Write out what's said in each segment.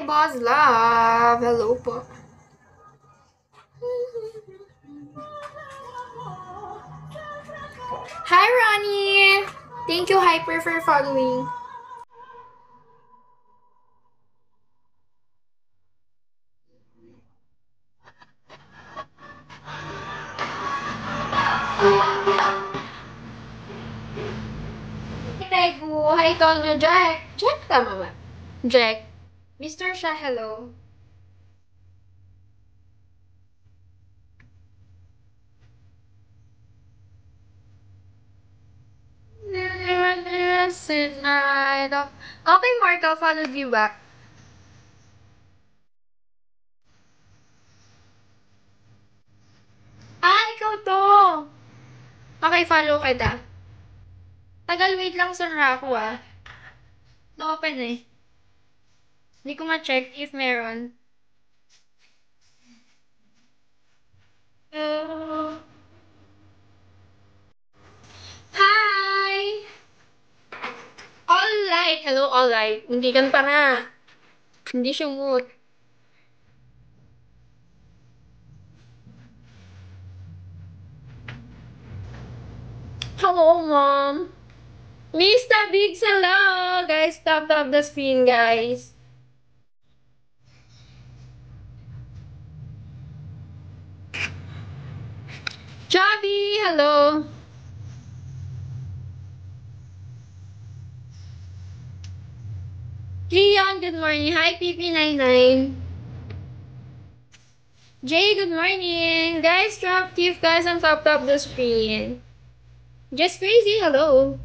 Boss Love. Hello po. Hi, Ronnie. Thank you, Hyper, for following. Tegu. Hi, Tonyo. Jack. Jack, tama ba? Jack. Mr. Siya, hello. Okay, Mark, I'll follow you back. Ikaw to. Okay, follow kita. Tagal, wait lang sa ako Na-open eh. Hindi ko ma-check if meron. Hi! All light! Hello, all light. Hindi kan pa nga. Hindi siya mood. Hello, Mom. Mr. Biggs, hello! Guys, tap the screen, guys. Javi, hello! Gian, good morning. Hi, PP99. Jay, good morning. Guys, drop tip, guys, on top the screen. Just crazy, hello.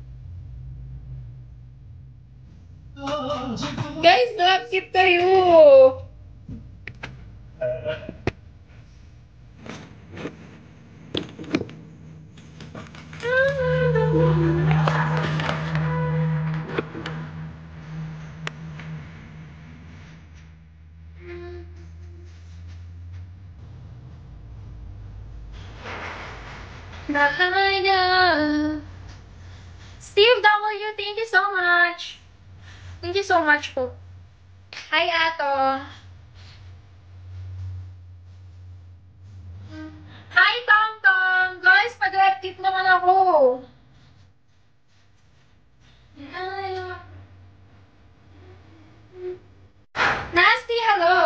Guys, drop tip kayo. Steve W, thank you so much. Thank you so much po. Hi, Ato. Hi, Tom Tom. Guys, pag-reactive naman ako. Nasty, hello.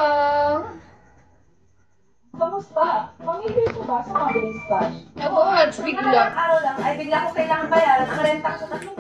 Kamusta? Mamili ko ba sa mabiling splash? Ako, bigla. Araw lang, ay bigla ko kailangan bayaran ang renta ko sa 3 buwan.